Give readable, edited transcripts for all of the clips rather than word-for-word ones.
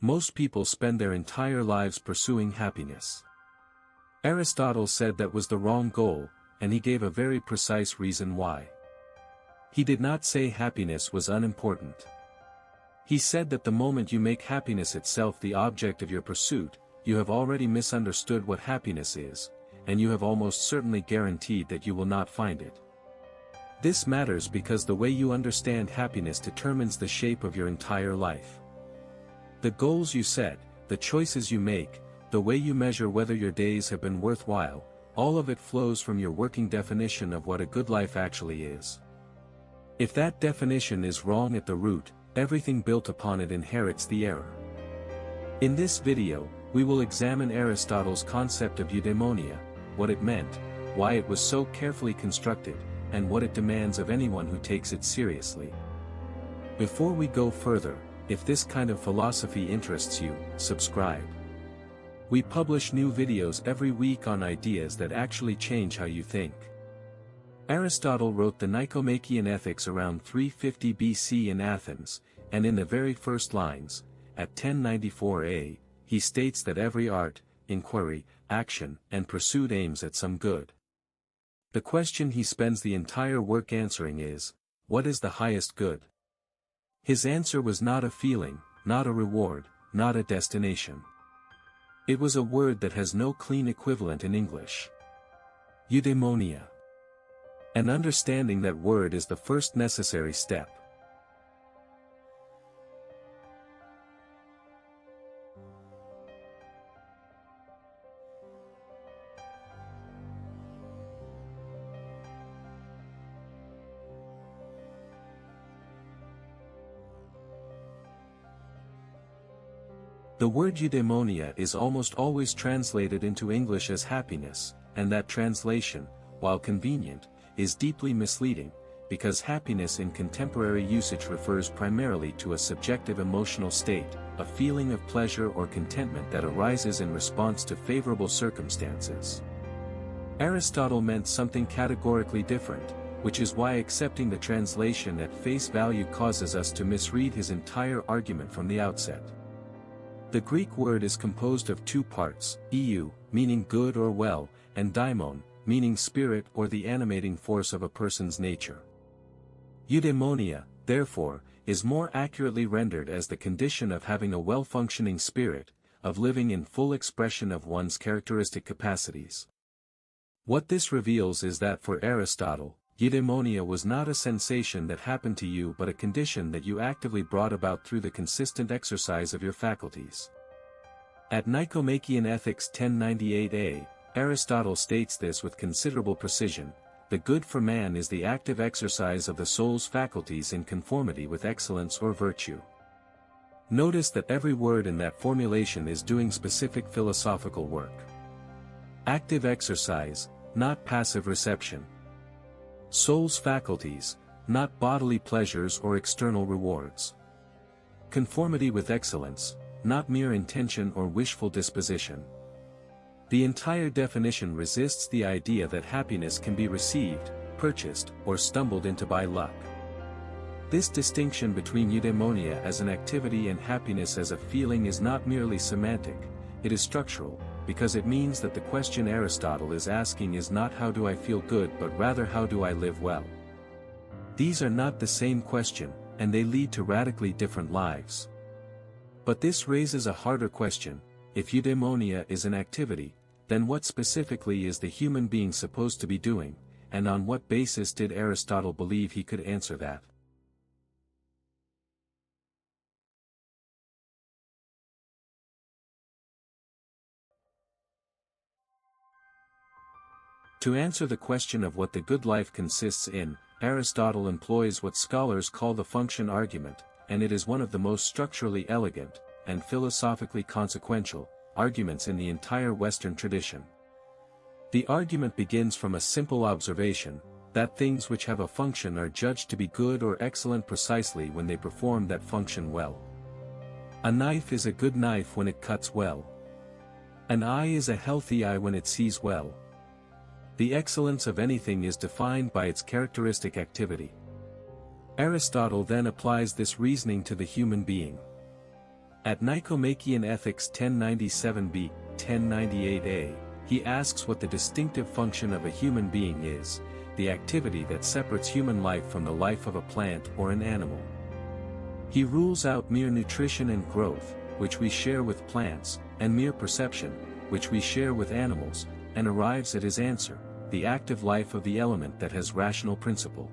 Most people spend their entire lives pursuing happiness. Aristotle said that was the wrong goal, and he gave a very precise reason why. He did not say happiness was unimportant. He said that the moment you make happiness itself the object of your pursuit, you have already misunderstood what happiness is, and you have almost certainly guaranteed that you will not find it. This matters because the way you understand happiness determines the shape of your entire life. The goals you set, the choices you make, the way you measure whether your days have been worthwhile, all of it flows from your working definition of what a good life actually is. If that definition is wrong at the root, everything built upon it inherits the error. In this video, we will examine Aristotle's concept of eudaimonia, what it meant, why it was so carefully constructed, and what it demands of anyone who takes it seriously. Before we go further, if this kind of philosophy interests you, subscribe. We publish new videos every week on ideas that actually change how you think. Aristotle wrote the Nicomachean Ethics around 350 BC in Athens, and in the very first lines, at 1094a, he states that every art, inquiry, action, and pursuit aims at some good. The question he spends the entire work answering is, what is the highest good? His answer was not a feeling, not a reward, not a destination. It was a word that has no clean equivalent in English. Eudaimonia. And understanding that word is the first necessary step. The word eudaimonia is almost always translated into English as happiness, and that translation, while convenient, is deeply misleading, because happiness in contemporary usage refers primarily to a subjective emotional state, a feeling of pleasure or contentment that arises in response to favorable circumstances. Aristotle meant something categorically different, which is why accepting the translation at face value causes us to misread his entire argument from the outset. The Greek word is composed of two parts, eu, meaning good or well, and daimon, meaning spirit or the animating force of a person's nature. Eudaimonia, therefore, is more accurately rendered as the condition of having a well-functioning spirit, of living in full expression of one's characteristic capacities. What this reveals is that for Aristotle, eudaimonia was not a sensation that happened to you but a condition that you actively brought about through the consistent exercise of your faculties. At Nicomachean Ethics 1098a, Aristotle states this with considerable precision: the good for man is the active exercise of the soul's faculties in conformity with excellence or virtue. Notice that every word in that formulation is doing specific philosophical work. Active exercise, not passive reception. Soul's faculties, not bodily pleasures or external rewards. Conformity with excellence, not mere intention or wishful disposition. The entire definition resists the idea that happiness can be received, purchased, or stumbled into by luck. This distinction between eudaimonia as an activity and happiness as a feeling is not merely semantic, it is structural, because it means that the question Aristotle is asking is not how do I feel good but rather how do I live well. These are not the same question, and they lead to radically different lives. But this raises a harder question: if eudaimonia is an activity, then what specifically is the human being supposed to be doing, and on what basis did Aristotle believe he could answer that? To answer the question of what the good life consists in, Aristotle employs what scholars call the function argument, and it is one of the most structurally elegant, and philosophically consequential, arguments in the entire Western tradition. The argument begins from a simple observation, that things which have a function are judged to be good or excellent precisely when they perform that function well. A knife is a good knife when it cuts well. An eye is a healthy eye when it sees well. The excellence of anything is defined by its characteristic activity. Aristotle then applies this reasoning to the human being. At Nicomachean Ethics 1097b, 1098a, he asks what the distinctive function of a human being is, the activity that separates human life from the life of a plant or an animal. He rules out mere nutrition and growth, which we share with plants, and mere perception, which we share with animals, and arrives at his answer, the active life of the element that has rational principle.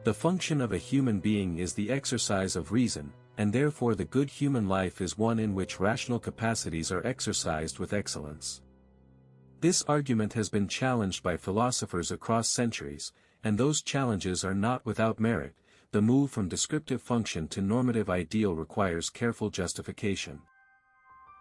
The function of a human being is the exercise of reason, and therefore the good human life is one in which rational capacities are exercised with excellence. This argument has been challenged by philosophers across centuries, and those challenges are not without merit. The move from descriptive function to normative ideal requires careful justification.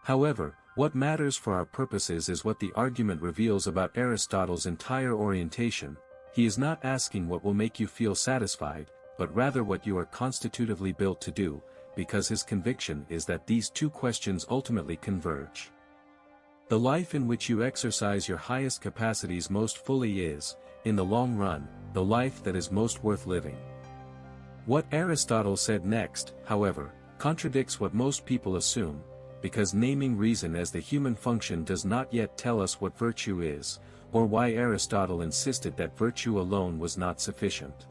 However, what matters for our purposes is what the argument reveals about Aristotle's entire orientation. He is not asking what will make you feel satisfied, but rather what you are constitutively built to do, because his conviction is that these two questions ultimately converge. The life in which you exercise your highest capacities most fully is, in the long run, the life that is most worth living. What Aristotle said next, however, contradicts what most people assume, because naming reason as the human function does not yet tell us what virtue is, or why Aristotle insisted that virtue alone was not sufficient.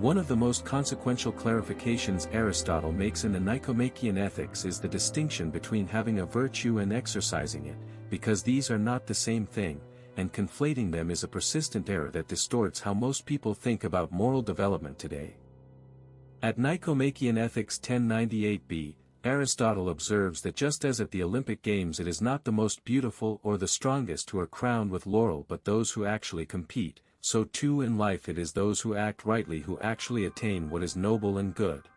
One of the most consequential clarifications Aristotle makes in the Nicomachean Ethics is the distinction between having a virtue and exercising it, because these are not the same thing, and conflating them is a persistent error that distorts how most people think about moral development today. At Nicomachean Ethics 1098b, Aristotle observes that just as at the Olympic Games it is not the most beautiful or the strongest who are crowned with laurel but those who actually compete, so too in life it is those who act rightly who actually attain what is noble and good.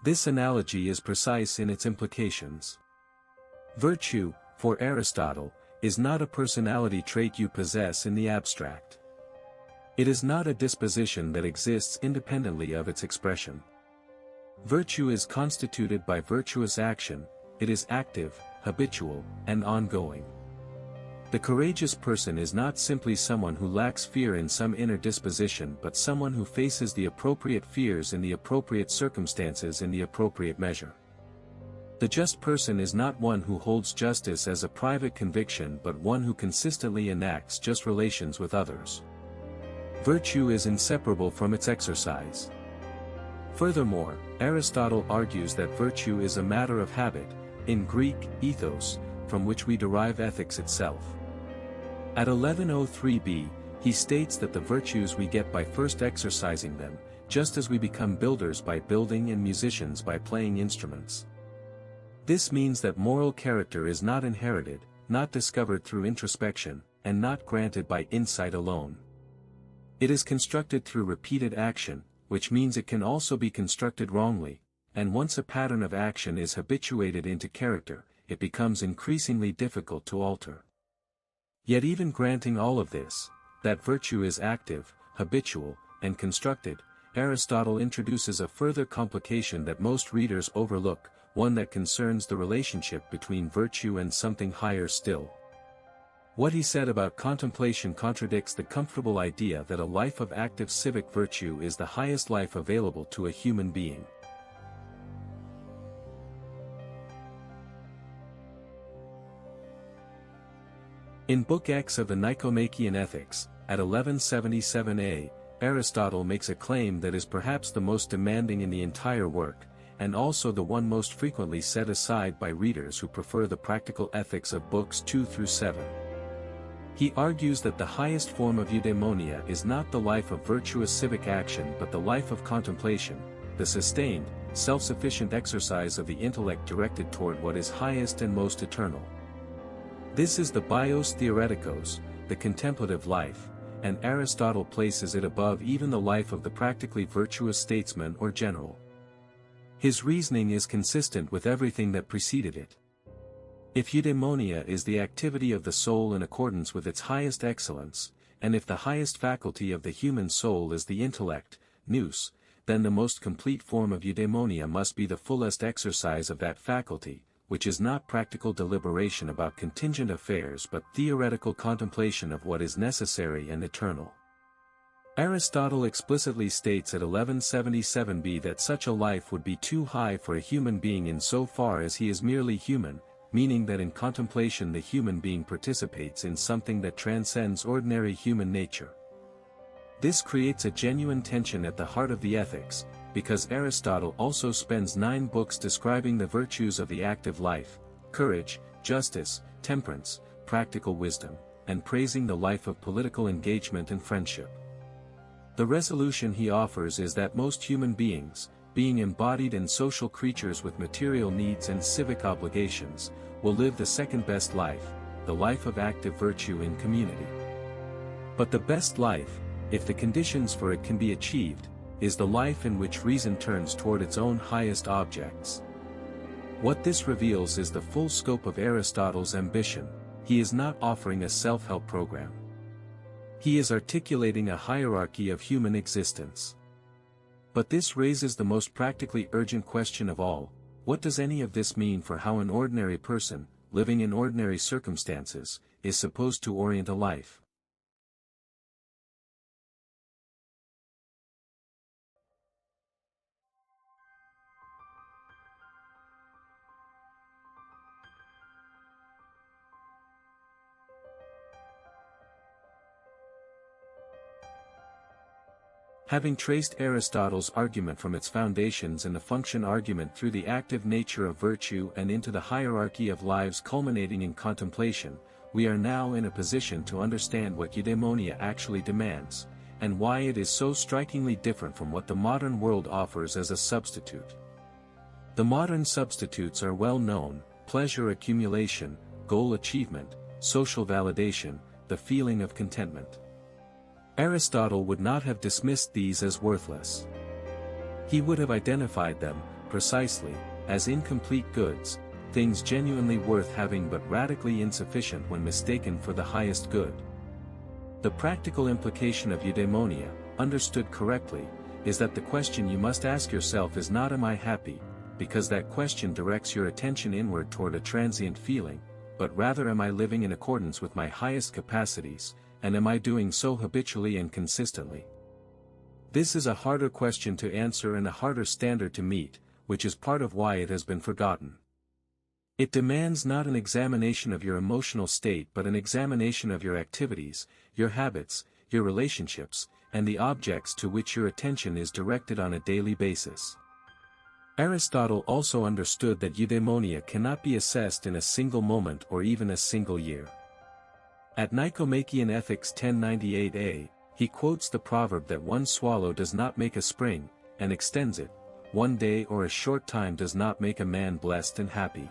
This analogy is precise in its implications. Virtue, for Aristotle, is not a personality trait you possess in the abstract. It is not a disposition that exists independently of its expression. Virtue is constituted by virtuous action, it is active, habitual, and ongoing. The courageous person is not simply someone who lacks fear in some inner disposition but someone who faces the appropriate fears in the appropriate circumstances in the appropriate measure. The just person is not one who holds justice as a private conviction but one who consistently enacts just relations with others. Virtue is inseparable from its exercise. Furthermore, Aristotle argues that virtue is a matter of habit, in Greek, ethos, from which we derive ethics itself. At 1103b, he states that the virtues we get by first exercising them, just as we become builders by building and musicians by playing instruments. This means that moral character is not inherited, not discovered through introspection, and not granted by insight alone. It is constructed through repeated action, which means it can also be constructed wrongly, and once a pattern of action is habituated into character, it becomes increasingly difficult to alter. Yet even granting all of this, that virtue is active, habitual, and constructed, Aristotle introduces a further complication that most readers overlook, one that concerns the relationship between virtue and something higher still. What he said about contemplation contradicts the comfortable idea that a life of active civic virtue is the highest life available to a human being. In Book X of the Nicomachean Ethics, at 1177a, Aristotle makes a claim that is perhaps the most demanding in the entire work, and also the one most frequently set aside by readers who prefer the practical ethics of books 2 through 7. He argues that the highest form of eudaimonia is not the life of virtuous civic action but the life of contemplation, the sustained, self-sufficient exercise of the intellect directed toward what is highest and most eternal. This is the bios theoreticos, the contemplative life, and Aristotle places it above even the life of the practically virtuous statesman or general. His reasoning is consistent with everything that preceded it. If eudaimonia is the activity of the soul in accordance with its highest excellence, and if the highest faculty of the human soul is the intellect, nous, then the most complete form of eudaimonia must be the fullest exercise of that faculty, which is not practical deliberation about contingent affairs but theoretical contemplation of what is necessary and eternal. Aristotle explicitly states at 1177b that such a life would be too high for a human being in so far as he is merely human, meaning that in contemplation the human being participates in something that transcends ordinary human nature. This creates a genuine tension at the heart of the ethics, because Aristotle also spends 9 books describing the virtues of the active life, courage, justice, temperance, practical wisdom, and praising the life of political engagement and friendship. The resolution he offers is that most human beings, being embodied and social creatures with material needs and civic obligations, will live the second best life, the life of active virtue in community. But the best life, if the conditions for it can be achieved, is the life in which reason turns toward its own highest objects. What this reveals is the full scope of Aristotle's ambition. He is not offering a self-help program. He is articulating a hierarchy of human existence. But this raises the most practically urgent question of all: what does any of this mean for how an ordinary person, living in ordinary circumstances, is supposed to orient a life? Having traced Aristotle's argument from its foundations and the function argument through the active nature of virtue and into the hierarchy of lives culminating in contemplation, we are now in a position to understand what eudaimonia actually demands, and why it is so strikingly different from what the modern world offers as a substitute. The modern substitutes are well known: pleasure accumulation, goal achievement, social validation, the feeling of contentment. Aristotle would not have dismissed these as worthless. He would have identified them, precisely, as incomplete goods, things genuinely worth having but radically insufficient when mistaken for the highest good. The practical implication of eudaimonia, understood correctly, is that the question you must ask yourself is not "Am I happy?" because that question directs your attention inward toward a transient feeling, but rather "Am I living in accordance with my highest capacities, and am I doing so habitually and consistently?" This is a harder question to answer and a harder standard to meet, which is part of why it has been forgotten. It demands not an examination of your emotional state but an examination of your activities, your habits, your relationships, and the objects to which your attention is directed on a daily basis. Aristotle also understood that eudaimonia cannot be assessed in a single moment or even a single year. At Nicomachean Ethics 1098a, he quotes the proverb that one swallow does not make a spring, and extends it: one day or a short time does not make a man blessed and happy.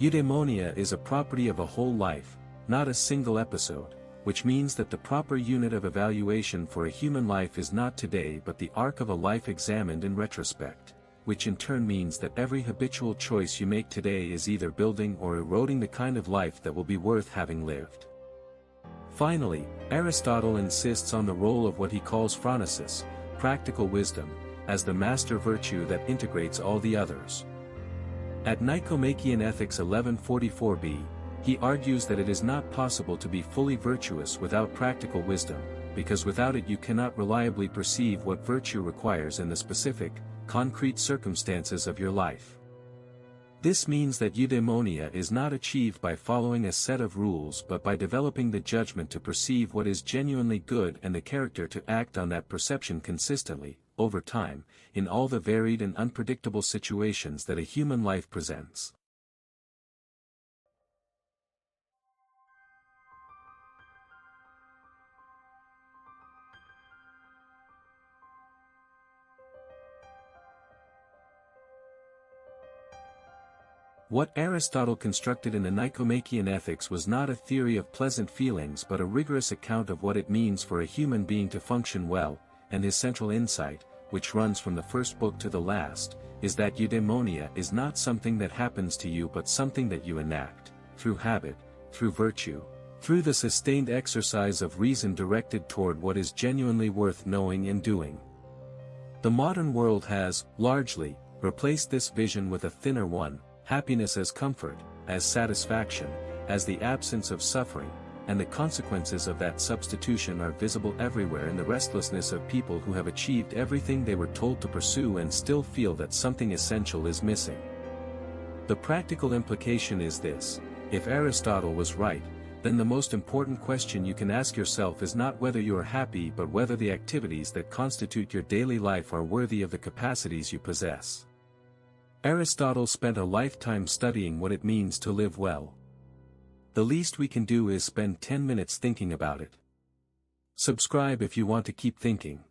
Eudaimonia is a property of a whole life, not a single episode, which means that the proper unit of evaluation for a human life is not today but the arc of a life examined in retrospect, which in turn means that every habitual choice you make today is either building or eroding the kind of life that will be worth having lived. Finally, Aristotle insists on the role of what he calls phronesis, practical wisdom, as the master virtue that integrates all the others. At Nicomachean Ethics 1144b, he argues that it is not possible to be fully virtuous without practical wisdom, because without it you cannot reliably perceive what virtue requires in the specific, concrete circumstances of your life. This means that eudaimonia is not achieved by following a set of rules but by developing the judgment to perceive what is genuinely good and the character to act on that perception consistently, over time, in all the varied and unpredictable situations that a human life presents. What Aristotle constructed in the Nicomachean Ethics was not a theory of pleasant feelings but a rigorous account of what it means for a human being to function well, and his central insight, which runs from the first book to the last, is that eudaimonia is not something that happens to you but something that you enact, through habit, through virtue, through the sustained exercise of reason directed toward what is genuinely worth knowing and doing. The modern world has, largely, replaced this vision with a thinner one: happiness as comfort, as satisfaction, as the absence of suffering, and the consequences of that substitution are visible everywhere in the restlessness of people who have achieved everything they were told to pursue and still feel that something essential is missing. The practical implication is this: if Aristotle was right, then the most important question you can ask yourself is not whether you are happy but whether the activities that constitute your daily life are worthy of the capacities you possess. Aristotle spent a lifetime studying what it means to live well. The least we can do is spend 10 minutes thinking about it. Subscribe if you want to keep thinking.